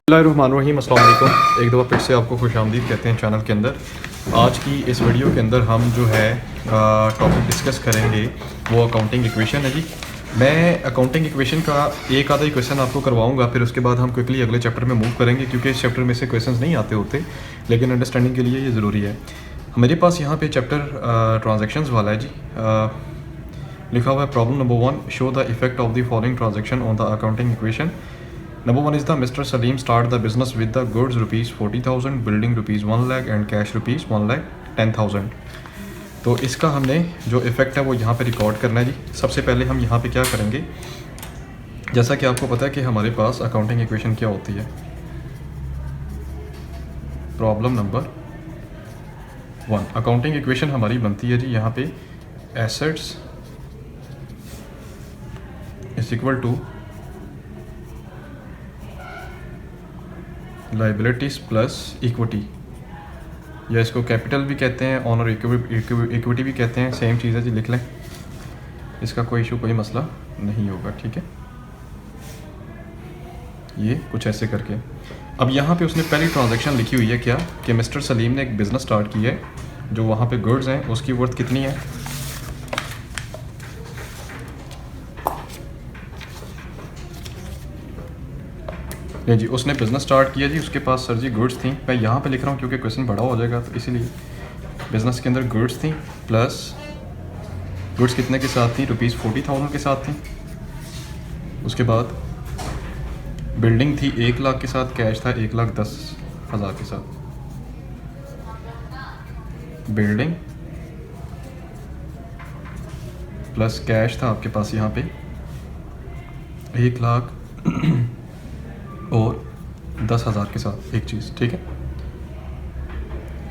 बिस्मिल्लाहिर्रहमानिर्रहीम, अस्सलाम वालेकुम। एक दफ़ा फिर से आपको खुशामदीद कहते हैं चैनल के अंदर। आज की इस वीडियो के अंदर हम जो है टॉपिक डिस्कस करेंगे वो अकाउंटिंग इक्वेशन है जी। मैं अकाउंटिंग इक्वेशन का एक आधा ही क्वेश्चन आपको करवाऊंगा, फिर उसके बाद हम क्विकली अगले चैप्टर में मूव करेंगे, क्योंकि इस चैप्टर में से क्वेश्चंस नहीं आते होते, लेकिन अंडरस्टैंडिंग के लिए ये ज़रूरी है। मेरे पास यहाँ पे चैप्टर ट्रांजेक्शन्स वाला है जी। लिखा हुआ है problem number 1, show the effect of the following transaction on the accounting equation. Number 1 is the Mr. Salim start the business with the goods rupees 40,000, building rupees 1 lakh and cash rupees 1 lakh 10,000। तो इसका हमने जो effect है वो यहाँ पे record करना है जी। सबसे पहले हम यहाँ पे क्या करेंगे, जैसा कि आपको पता है कि हमारे पास अकाउंटिंग इक्वेशन क्या होती है। प्रॉब्लम नंबर 1, अकाउंटिंग इक्वेशन हमारी बनती है जी यहाँ पे assets is equal to liabilities plus equity, या इसको कैपिटल भी कहते हैं, ऑनर इक्विटी भी कहते हैं, सेम चीज़ है जी, लिख लें। इसका कोई इशू, कोई मसला नहीं होगा, ठीक है। ये कुछ ऐसे करके अब यहाँ पे उसने पहली ट्रांजैक्शन लिखी हुई है क्या, कि मिस्टर सलीम ने एक बिज़नेस स्टार्ट किया है, जो वहाँ पे गुड्स हैं उसकी वर्थ कितनी है, नहीं जी, उसने बिज़नेस स्टार्ट किया जी, उसके पास सर जी गुड्स थी। मैं यहाँ पे लिख रहा हूँ क्योंकि क्वेश्चन बड़ा हो जाएगा, तो इसीलिए बिज़नेस के अंदर गुड्स थी, प्लस गुड्स कितने के साथ थी, रुपीज़ 40,000 के साथ थी। उसके बाद बिल्डिंग थी 1 लाख के साथ, कैश था 1,10,000 के साथ। बिल्डिंग प्लस कैश था आपके पास यहाँ पे 1 लाख और 10,000 के साथ एक चीज़, ठीक है।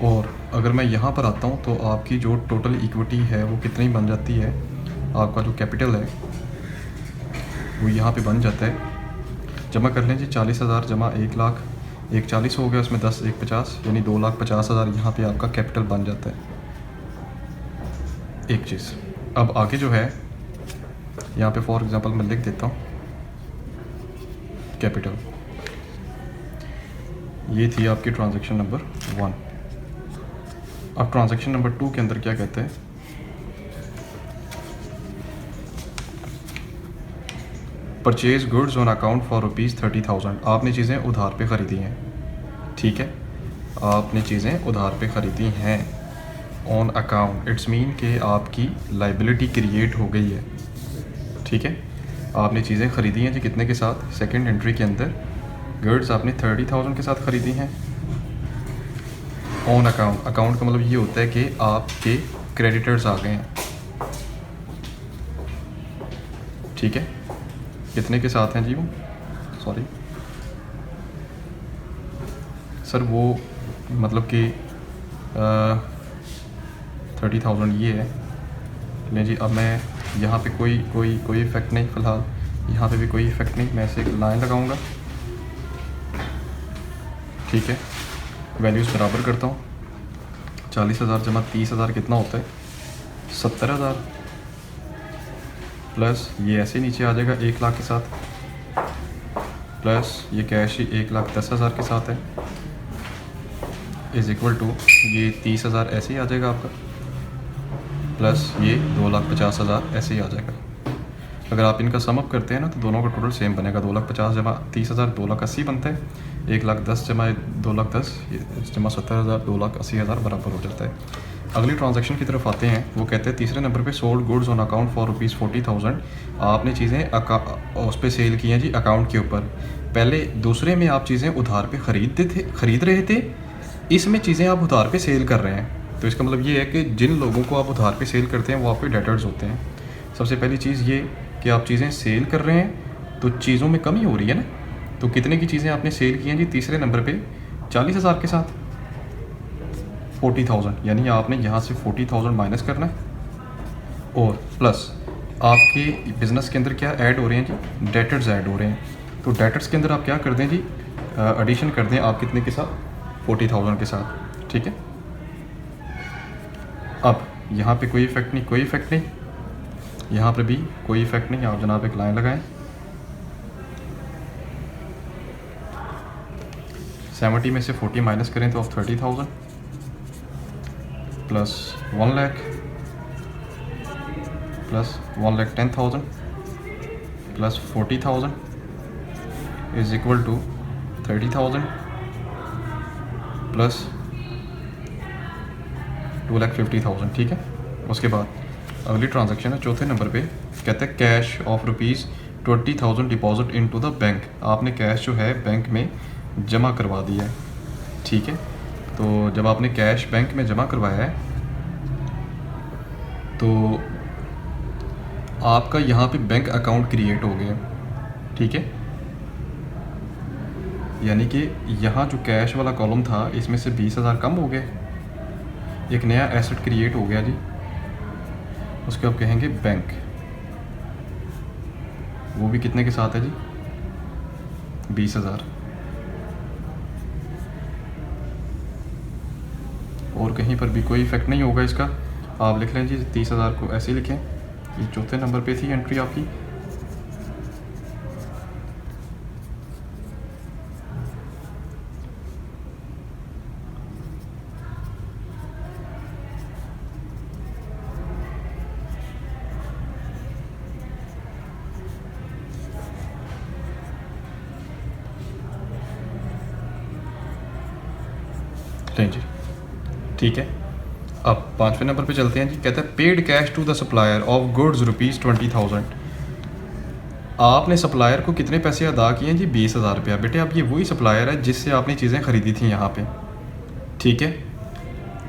और अगर मैं यहाँ पर आता हूँ तो आपकी जो टोटल इक्विटी है वो कितनी बन जाती है, आपका जो कैपिटल है वो यहाँ पे बन जाता है। जमा कर लें जी, 40,000 जमा 1 लाख, 1,40 हो गया, उसमें 10 1 50, यानी 2,50,000 यहाँ पे आपका कैपिटल बन जाता है, एक चीज़। अब आगे जो है यहाँ पे फॉर एग्ज़ाम्पल मैं लिख देता हूँ कैपिटल। ये थी आपकी ट्रांजैक्शन नंबर 1। अब ट्रांजैक्शन नंबर 2 के अंदर क्या कहते हैं, purchase goods on account for rupees 30,000। आपने चीज़ें उधार पे ख़रीदी हैं, ठीक है, आपने चीज़ें उधार पे ख़रीदी हैं ऑन अकाउंट, इट्स मीन कि आपकी लाइबिलिटी क्रिएट हो गई है, ठीक है। आपने चीज़ें ख़रीदी हैं जी कितने के साथ, सेकंड एंट्री के अंदर गुड्स आपने 30,000 के साथ ख़रीदी हैं ऑन अकाउंट। अकाउंट का मतलब ये होता है कि आपके क्रेडिटर्स आ गए हैं, ठीक है। कितने के साथ हैं जी वो, सॉरी सर, वो मतलब कि 30,000 ये है। नहीं जी, अब मैं यहाँ पे कोई इफ़ेक्ट नहीं, फ़िलहाल यहाँ पे भी कोई इफ़ेक्ट नहीं, मैं ऐसे एक लाइन लगाऊंगा, ठीक है। वैल्यूज़ बराबर करता हूँ, 40,000 जमा 30,000 कितना होता है, 70,000, प्लस ये ऐसे नीचे आ जाएगा 1 लाख के साथ, प्लस ये कैश ही 1,10,000 के साथ है, इज़ इक्वल टू ये 30,000 ऐसे ही आ जाएगा आपका, प्लस ये 2,50,000 ऐसे ही आ जाएगा। अगर आप इनका समअप करते हैं ना तो दोनों का टोटल सेम बनेगा, 2,50,000 जमा 30,000 2,80,000 बनता है, 1,10,000 जमा 2,10,000 जमा 70,000 2,80,000 बराबर हो जाता है। अगली ट्रांजैक्शन की तरफ आते हैं, वो कहते हैं तीसरे नंबर पे sold goods on account for rupees 40,000। आपने चीज़ें उस पर सेल की हैं जी अकाउंट के ऊपर। पहले दूसरे में आप चीज़ें उधार पे ख़रीद रहे थे, इसमें चीज़ें आप उधार पे सेल कर रहे हैं। तो इसका मतलब ये है कि जिन लोगों को आप उधार पे सेल करते हैं वो आपके डेटर्स होते हैं। सबसे पहली चीज़ ये कि आप चीज़ें सेल कर रहे हैं तो चीज़ों में कमी हो रही है ना। तो कितने की चीज़ें आपने सेल की हैं जी तीसरे नंबर पे, 40,000 के साथ 40,000, यानी आपने यहाँ से 40,000 माइनस करना है, और प्लस आपके बिज़नेस के अंदर क्या ऐड हो रहे हैं जी, डेटर्स ऐड हो रहे हैं। तो डेटर्स के अंदर आप क्या कर दें जी, एडिशन कर दें आप कितने के साथ, 40,000 के साथ, ठीक है। अब यहाँ पे कोई इफ़ेक्ट नहीं, यहाँ पर भी कोई इफ़ेक्ट नहीं। आप जनाब एक लाइन लगाएं, 70 में से 40 माइनस करें तो of 30,000 plus 1 lakh plus 1,10,000 plus 40,000 is equal to 30,000 plus 2,50,000। ठीक है, उसके बाद अगली ट्रांजैक्शन है चौथे नंबर पे, कहते हैं cash of ₹20,000 deposit into the bank. आपने कैश जो है बैंक में जमा करवा दिया है। ठीक है, तो जब आपने कैश बैंक में जमा करवाया है तो आपका यहाँ पे बैंक अकाउंट क्रिएट हो गया। ठीक है, यानी कि यहाँ जो कैश वाला कॉलम था इसमें से 20,000 कम हो गए, एक नया एसेट क्रिएट हो गया जी, उसको आप कहेंगे बैंक। वो भी कितने के साथ है जी? 20,000। और कहीं पर भी कोई इफेक्ट नहीं होगा इसका। आप लिख लें जी 30,000 को ऐसे ही लिखें। ये चौथे नंबर पे थी एंट्री आपकी। लें जी, ठीक है। अब 5वें नंबर पे चलते हैं जी। कहते हैं paid cash to the supplier of goods ₹20,000। आपने सप्लायर को कितने पैसे अदा किए हैं जी? 20,000 रुपया। बेटे अब ये वही सप्लायर है जिससे आपने चीज़ें ख़रीदी थी यहाँ पे। ठीक है,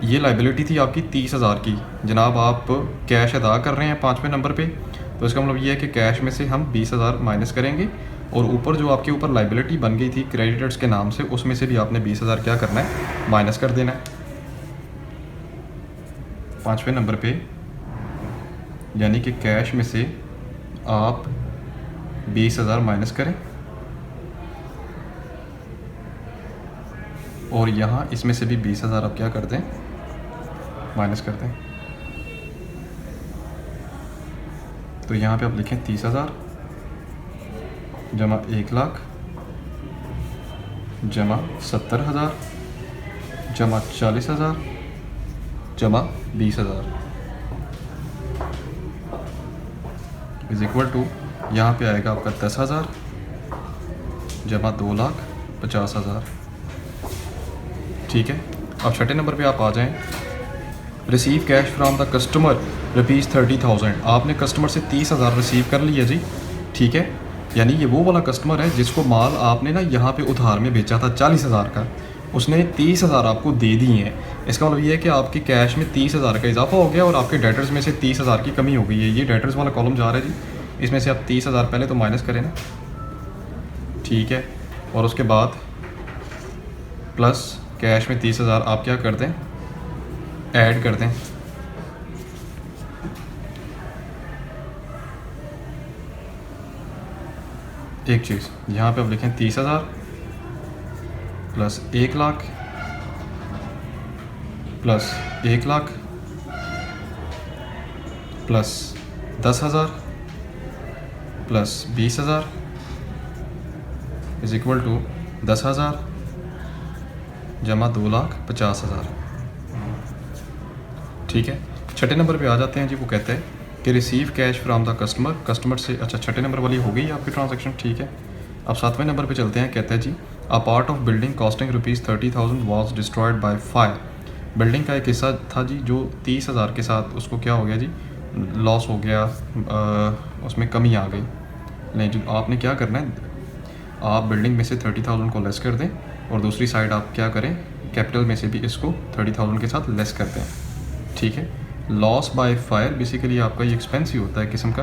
ये लाइबिलिटी थी आपकी 30,000 की। जनाब आप कैश अदा कर रहे हैं 5वें नंबर पे, तो इसका मतलब ये है कि कैश में से हम 20,000 माइनस करेंगे और ऊपर जो आपके ऊपर लाइबिलिटी बन गई थी क्रेडिटर्स के नाम से, उसमें से भी आपने 20,000 क्या करना है? माइनस कर देना है 5वें नंबर पे। यानी कि कैश में से आप 20,000 माइनस करें और यहाँ इसमें से भी 20,000 आप क्या कर दें? माइनस कर दें। तो यहाँ पे आप लिखें 30,000 जमा 1,00,000 जमा 70,000 जमा 40,000 जमा 20,000 इज इक्वल टू, यहाँ पे आएगा आपका 10,000 जमा 2,50,000। ठीक है, अब छठे नंबर पे आप आ जाएं। Receive cash from the customer ₹30,000। आपने कस्टमर से 30,000 रिसीव कर लिया जी। ठीक है, यानी ये वो वाला कस्टमर है जिसको माल आपने ना यहाँ पे उधार में बेचा था 40,000 का, उसने 30,000 आपको दे दिए हैं। इसका मतलब ये है कि आपके कैश में 30,000 का इजाफा हो गया और आपके डेटर्स में से 30,000 की कमी हो गई है। ये डेटर्स वाला कॉलम जा रहा है जी, इसमें से आप 30,000 पहले तो माइनस करें ना। ठीक है, और उसके बाद प्लस कैश में 30,000 आप क्या कर दें? ऐड कर दें। एक चीज़ यहाँ पे आप लिखें 30,000 plus 1,00,000 plus 1,00,000 plus 10,000 plus 20,000 is equal to 10,000 जमा 2,50,000। ठीक है, छठे नंबर पे आ जाते हैं जी। वो कहते हैं कि receive cash from the customer. Customer से, अच्छा छठे नंबर वाली हो गई आपकी ट्रांजैक्शन। ठीक है, अब 7वें नंबर पे चलते हैं। कहते हैं जी a part of building costing ₹30,000 was destroyed by fire. Building का एक हिस्सा था जी जो 30,000 के साथ उसको क्या हो गया जी? लॉस हो गया, उसमें कमी आ गई। नहीं जी, आपने क्या करना है? आप बिल्डिंग में से 30,000 को लेस कर दें और दूसरी साइड आप क्या करें? कैपिटल में से भी इसको 30,000 के साथ लेस कर दें। ठीक है, लॉस बाय फायर बेसिकली आपका ये एक्सपेंस ही होता है किस्म का,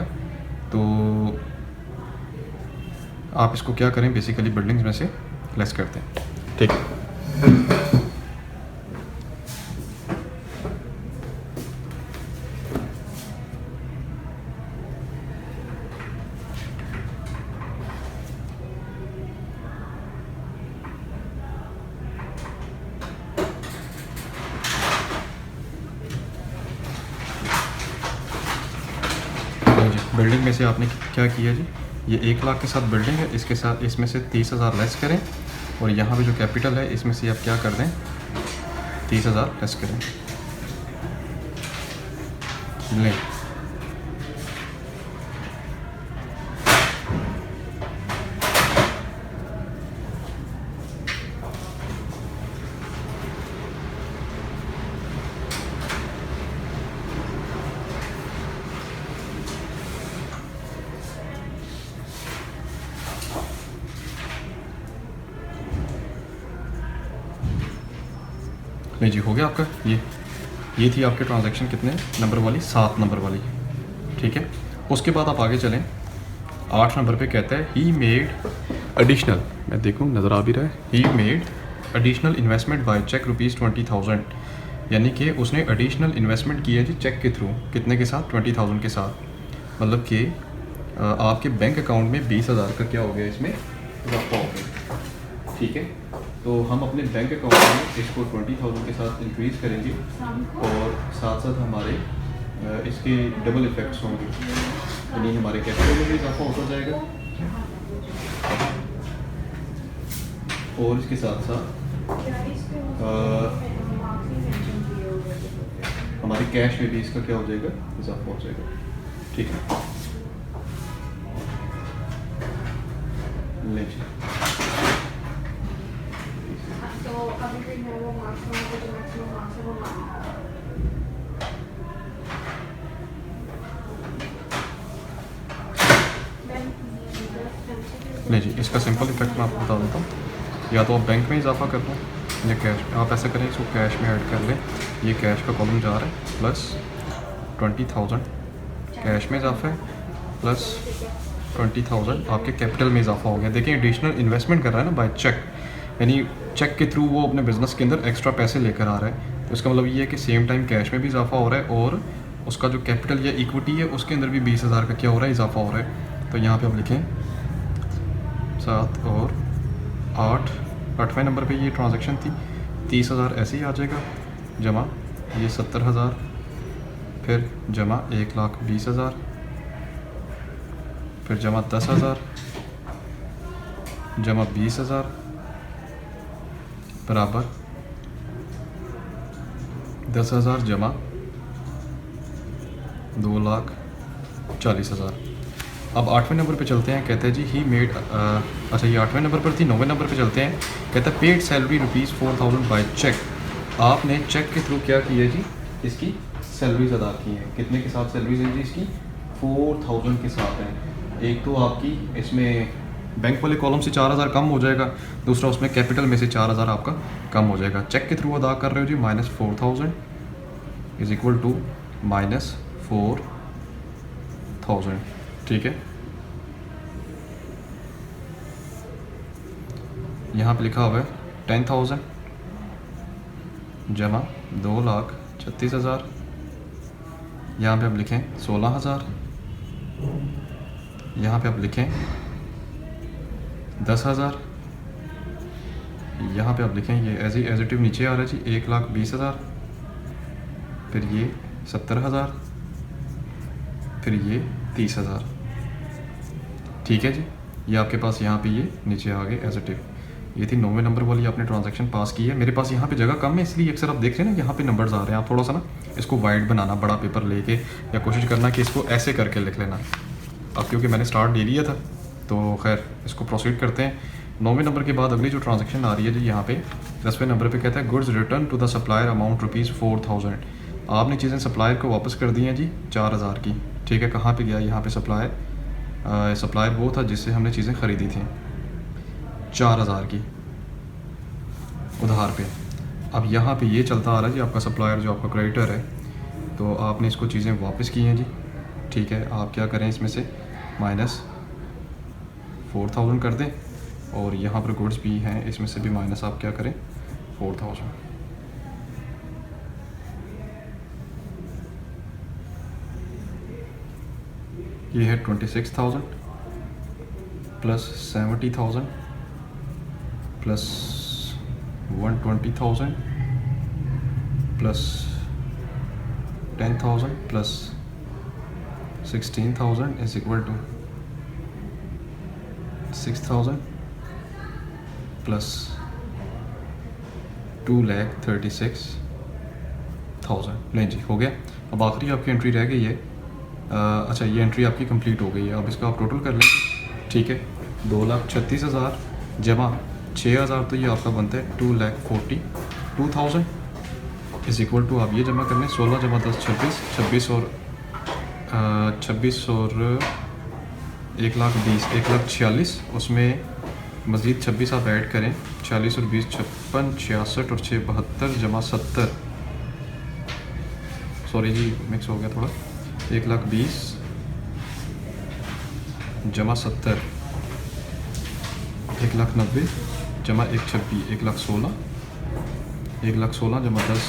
तो आप इसको क्या करें? बेसिकली बिल्डिंग्स में से लेस कर दें। ठीक है, बिल्डिंग में से आपने क्या किया जी? ये 1,00,000 के साथ बिल्डिंग है, इसके साथ इसमें से 30,000 लेस करें और यहाँ पे जो कैपिटल है इसमें से आप क्या कर दें, 30,000 लेस करें। लें, नहीं जी, हो गया आपका। ये थी आपके ट्रांजैक्शन कितने नंबर वाली, 7 नंबर वाली, ठीक है। उसके बाद आप आगे चलें, 8 नंबर पे कहता है ही मेड एडिशनल, मैं देखूँ नज़र आ भी रहा है, he made additional investment by cheque ₹20,000, यानी कि उसने एडिशनल इन्वेस्टमेंट की है जी चेक के थ्रू, कितने के साथ, 20,000 के साथ। मतलब कि आपके बैंक अकाउंट में 20,000 का क्या हो गया, इसमें इजाफा हो गया, ठीक है। तो हम अपने बैंक अकाउंट में इसको 20,000 के साथ इंक्रीज़ करेंगे और साथ साथ हमारे इसके डबल इफ़ेक्ट्स होंगे, यानी हमारे कैपिटल में भी इजाफा होता जाएगा और इसके साथ साथ हमारे कैश में भी इसका क्या हो जाएगा, इजाफा हो जाएगा, ठीक है। ले जी, नहीं जी, इसका सिंपल इफेक्ट मैं आपको बता देता हूँ। या तो आप बैंक में इजाफा कर दो या कैश, आप ऐसा करें इसको कैश में ऐड कर लें। ये कैश का कॉलम जा रहा है, प्लस 20,000 कैश में इजाफा है, प्लस 20,000 आपके कैपिटल में इजाफा हो गया। देखिए एडिशनल इन्वेस्टमेंट कर रहा है ना बाय चेक, यानी चेक के थ्रू वो अपने बिज़नेस के अंदर एक्स्ट्रा पैसे लेकर आ रहा है। तो इसका मतलब ये है कि सेम टाइम कैश में भी इजाफा हो रहा है और उसका जो कैपिटल या इक्विटी है उसके अंदर भी 20,000 का क्या हो रहा है, इजाफा हो रहा है। तो यहाँ पे आप लिखें 7 और 8, 8वें नंबर पे ये ट्रांजैक्शन थी, 30,000 ऐसे ही आ जाएगा, जमा ये 70,000, फिर जमा 1,20,000, फिर जमा 10,000, जमा 20,000 बराबर 10,000 जमा 2,40,000। अब 8वें नंबर पे चलते हैं, कहते हैं जी ही मेड, अच्छा ये 8वें नंबर पर थी, 9वें नंबर पे चलते हैं। कहता है पेड सैलरी ₹4,000 बाय चेक, आपने चेक के थ्रू क्या किया जी, इसकी सैलरीज अदा की हैं। कितने के साथ सैलरीज हैं जी इसकी, 4,000 के साथ हैं। एक तो आपकी इसमें बैंक वाले कॉलम से 4,000 कम हो जाएगा, दूसरा उसमें कैपिटल में से 4,000 आपका कम हो जाएगा। चेक के थ्रू अदा कर रहे हो जी, -4,000 इज इक्वल टू -4,000, ठीक है। यहाँ पे लिखा हुआ है 10,000 जमा 2,36,000, यहाँ पे आप लिखें 16,000, यहाँ पे आप लिखें 10,000, यहाँ पे आप लिखें ये एज इट इव नीचे आ रहा है जी 1,20,000, फिर ये 70,000, फिर ये 30,000, ठीक है जी। ये आपके पास यहाँ पे ये नीचे आ गए एज इट इव। ये थी 9वें नंबर वाली आपने ट्रांजैक्शन पास की है। मेरे पास यहाँ पे जगह कम है, इसलिए अक्सर आप देख रहे हैं ना यहाँ पे नंबर्स आ रहे हैं। आप थोड़ा सा ना इसको वाइड बनाना, बड़ा पेपर लेके, या कोशिश करना कि इसको ऐसे करके लिख लेना। अब क्योंकि मैंने स्टार्ट ले लिया था तो खैर इसको प्रोसीड करते हैं। 9वें नंबर के बाद अगली जो ट्रांजैक्शन आ रही है जी यहाँ पे 10वें नंबर पे कहता है goods return to the supplier amount ₹4,000, आपने चीज़ें सप्लायर को वापस कर दी हैं जी 4,000 की, ठीक है। कहाँ पे गया, यहाँ पे सप्लायर वो था जिससे हमने चीज़ें ख़रीदी थी 4,000 की उधार पे। अब यहाँ पे ये चलता आ रहा है जी आपका सप्लायर जो आपका क्रेडिटर है, तो आपने इसको चीज़ें वापस की हैं जी, ठीक है। आप क्या करें, इसमें से -4,000 कर दें और यहाँ पर गुड्स भी हैं, इसमें से भी माइनस आप क्या करें 4,000। ये है 26,000 plus 70,000 plus 120,000 plus 10,000 plus 16,000 is equal to 6,000 plus 2,36,000। लें जी, हो गया। अब आखिरी आपकी एंट्री रह गई है। अच्छा, ये एंट्री आपकी कंप्लीट हो गई है। अब इसका आप टोटल कर लेंगे, ठीक है। 2,36,000 जमा 6,000, तो ये आपका बनता है 2,42,000 इज इक्वल टू, आप ये जमा कर लें 16 जमा 10 26, 26 और 1,20,000 1,46,000, उसमें मज़ीद 26 आप ऐड करें, 40 और 20 56, 66 और 6 72 जमा 70, सॉरी जी मिक्स हो गया थोड़ा, 1,20,000 जमा 70, 1,90,000 जमा 1,26, 1,16,000, 1,16,000 जमा 10,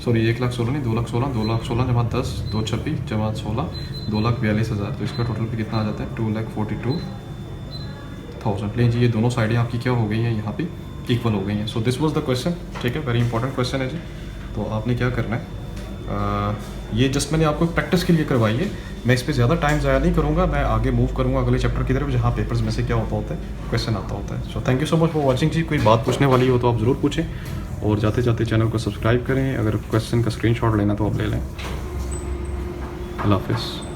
सॉरी 1,16,000 नहीं, 2,16,000, 2,16,000 जमा 10, 2,26 जमा 16, 2,42,000। तो इसका टोटल पे कितना आ जाता है? 2,42,000। लें जी, ये दोनों साइडें आपकी क्या हो गई हैं, यहाँ पे इक्वल हो गई हैं। So this was the question, ठीक है, वेरी इंपॉर्टेंट क्वेश्चन है जी। तो आपने क्या करना है, ये जस्ट मैंने आपको प्रैक्टिस के लिए करवाई है, मैं इस पर ज़्यादा टाइम ज़ाया नहीं करूँगा। मैं आगे मूव करूँगा अगले चैप्टर की तरफ, जहाँ पेपर्स में से क्या होता है, क्वेश्चन आता होता है। So thank you so much for watching जी। कोई बात पूछने वाली हो तो आप ज़रूर पूछें, और जाते जाते चैनल को सब्सक्राइब करें। अगर क्वेश्चन का स्क्रीनशॉट लेना तो आप ले लें। अल्लाह हाफ़िज़।